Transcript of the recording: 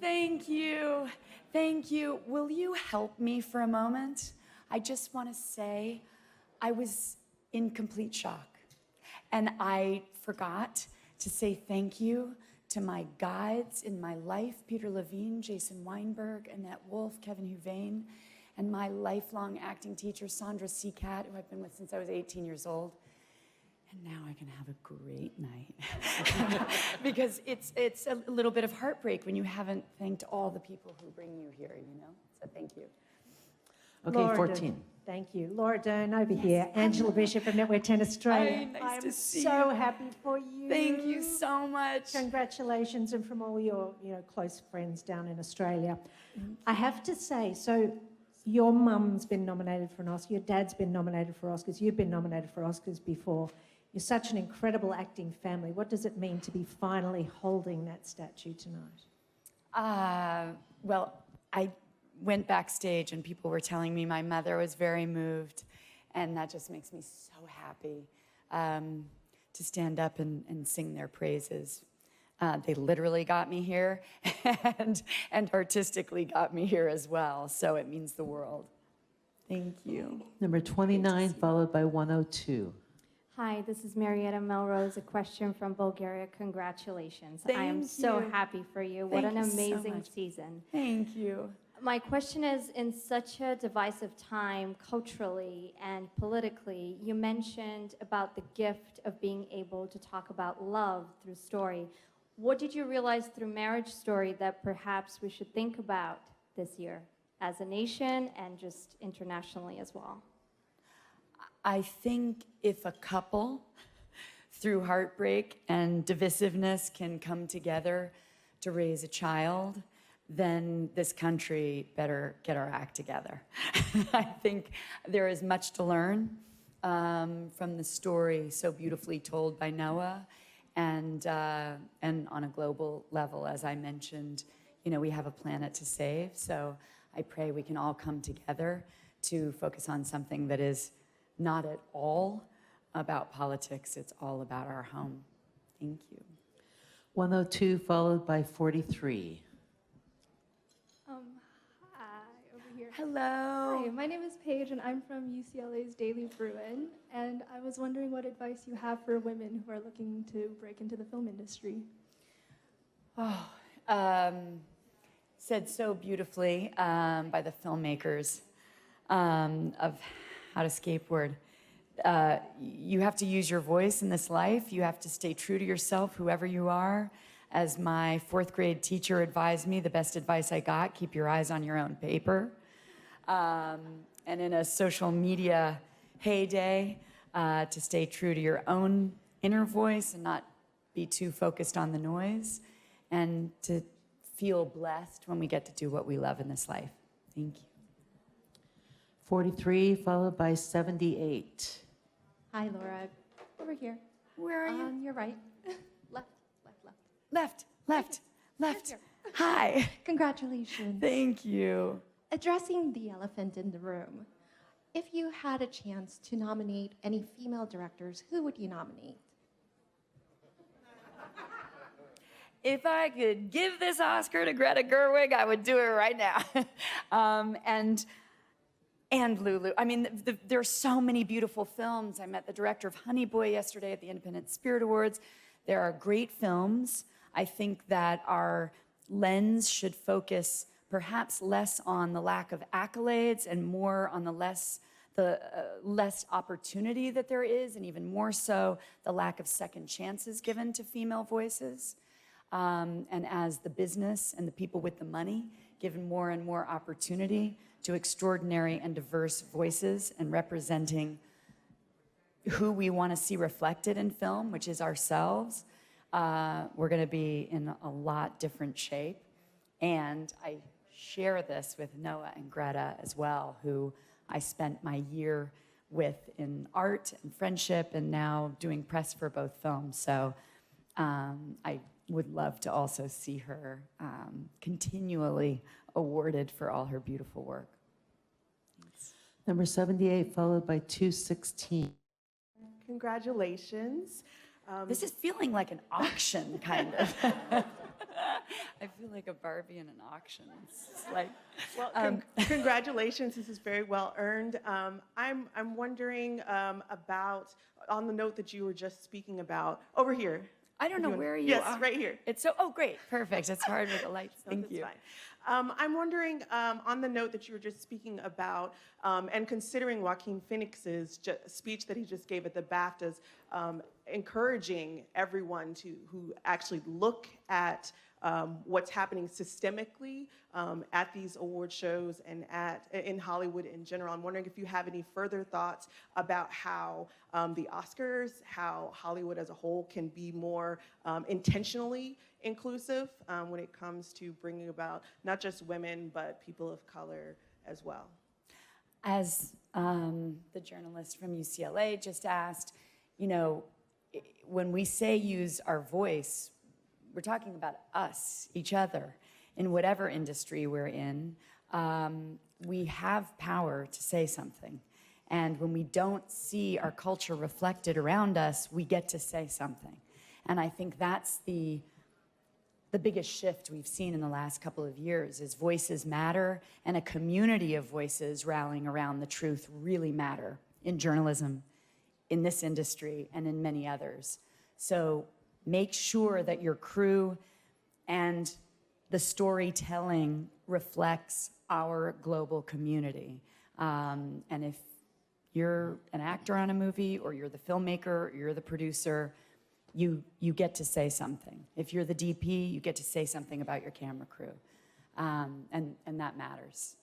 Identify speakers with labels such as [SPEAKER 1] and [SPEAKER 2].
[SPEAKER 1] Thank you. Thank you. Will you help me for a moment? I just want to say I was in complete shock. And I forgot to say thank you to my guides in my life, Peter Levine, Jason Weinberg, Annette Wolf, Kevin Huvane, and my lifelong acting teacher, Sandra Seacat, who I've been with since I was 18 years old. And now I can have a great night. Because it's a little bit of heartbreak when you haven't thanked all the people who bring you here, you know? So thank you.
[SPEAKER 2] Okay,
[SPEAKER 3] Laura
[SPEAKER 2] 14.
[SPEAKER 3] Dern. Thank you. Laura Dern over here. Angela Bishop from Network 10 Australia.
[SPEAKER 1] Hi, nice to see
[SPEAKER 3] so
[SPEAKER 1] you.
[SPEAKER 3] happy for you.
[SPEAKER 1] Thank you so much.
[SPEAKER 3] Congratulations, and from all your close friends down in Australia. I have to say, so your mum's been nominated for an Oscar, your dad's been nominated for Oscars, you've been nominated for Oscars before. You're such an incredible acting family. What does it mean to be finally holding that statue tonight?
[SPEAKER 1] Well, I went backstage and people were telling me my mother was very moved, and that just makes me so happy to stand up and sing their praises. They literally got me here and artistically got me here as well, so it means the world. Thank you.
[SPEAKER 2] Number 29, followed by 102.
[SPEAKER 4] Hi, this is Marietta Melrose, a question from Bulgaria. Congratulations. I am
[SPEAKER 1] Thank
[SPEAKER 4] so
[SPEAKER 1] you.
[SPEAKER 4] happy for you. What
[SPEAKER 1] Thank
[SPEAKER 4] an
[SPEAKER 1] you so
[SPEAKER 4] amazing
[SPEAKER 1] much.
[SPEAKER 4] season.
[SPEAKER 1] Thank you.
[SPEAKER 4] My question is, in such a divisive time culturally and politically, you mentioned about the gift of being able to talk about love through story. What did you realize through Marriage Story that perhaps we should think about this year as a nation and just internationally as well?
[SPEAKER 1] I think if a couple, through heartbreak and divisiveness, can come together to raise a child, then this country better get our act together. I think there is much to learn from the story so beautifully told by Noah, and on a global level, as I mentioned, you know, we have a planet to save, so I pray we can all come together to focus on something that is not at all about politics, it's all about our home. Thank you.
[SPEAKER 2] 102, followed by 43.
[SPEAKER 5] Hi, over here.
[SPEAKER 1] Hello.
[SPEAKER 5] Hi, my name is Paige, and I'm from UCLA's Daily Bruin. And I was wondering what advice you have for women who are looking to break into the film industry.
[SPEAKER 1] Said so beautifully by the filmmakers of How to Skateboard. You have to use your voice in this life. You have to stay true to yourself, whoever you are. As my 4th grade teacher advised me, the best advice I got, keep your eyes on your own paper. And in a social media heyday, to stay true to your own inner voice and not be too focused on the noise, and to feel blessed when we get to do what we love in this life. Thank you.
[SPEAKER 2] 43, followed by 78.
[SPEAKER 6] Hi, Laura. Over here.
[SPEAKER 1] Where are you?
[SPEAKER 6] On your right. Left, left, left.
[SPEAKER 1] Left, left, left.
[SPEAKER 6] Here.
[SPEAKER 1] Hi.
[SPEAKER 6] Congratulations.
[SPEAKER 1] Thank you.
[SPEAKER 6] Addressing the elephant in the room. If you had a chance to nominate any female directors, who would you nominate?
[SPEAKER 1] If I could give this Oscar to Greta Gerwig, I would do it right now. And Lulu. I mean, there are so many beautiful films. I met the director of Honey Boy yesterday at the Independent Spirit Awards. There are great films. I think that our lens should focus perhaps less on the lack of accolades and more on the less opportunity that there is, and even more so the lack of second chances given to female voices. And as the business and the people with the money given more and more opportunity to extraordinary and diverse voices and representing who we want to see reflected in film, which is ourselves, we're going to be in a lot different shape. And I share this with Noah and Greta as well, who I spent my year with in art and friendship and now doing press for both films. So I would love to also see her continually awarded for all her beautiful work. Thanks.
[SPEAKER 2] Number 78, followed by 216.
[SPEAKER 7] Congratulations.
[SPEAKER 1] This is feeling like an auction, kind of. I feel feel like a Barbie in an auction. It's like,
[SPEAKER 7] Well, congratulations. This is very well earned. I'm wondering about, on the note that you were just speaking about, over here.
[SPEAKER 1] I don't know where you
[SPEAKER 7] Yes,
[SPEAKER 1] are.
[SPEAKER 7] right here.
[SPEAKER 1] It's so, oh, great. Perfect. It's hard with the lights.
[SPEAKER 7] No,
[SPEAKER 1] Thank
[SPEAKER 7] that's
[SPEAKER 1] you.
[SPEAKER 7] fine. I'm wondering, on the note that you were just speaking about, and considering Joaquin Phoenix's speech that he just gave at the BAFTAs, encouraging everyone who actually look at what's happening systemically at these award shows and in Hollywood in general. I'm wondering if you have any further thoughts about how the Oscars, how Hollywood as a whole can be more intentionally inclusive when it comes to bringing about not just women, but people of color as well.
[SPEAKER 1] As the journalist from UCLA just asked, you know, when we say use our voice, we're talking about us, each other, in whatever industry we're in. We have power to say something. And when we don't see our culture reflected around us, we get to say something. And I think that's the biggest shift we've seen in the last couple of years is voices matter, and a community of voices rallying around the truth really matter in journalism, in this industry, and in many others. So make sure that your crew and the storytelling reflects our global community. And if you're an actor on a movie, or you're the filmmaker, or you're the producer, you get to say something. If you're the DP, you get to say something about your camera crew. And that matters.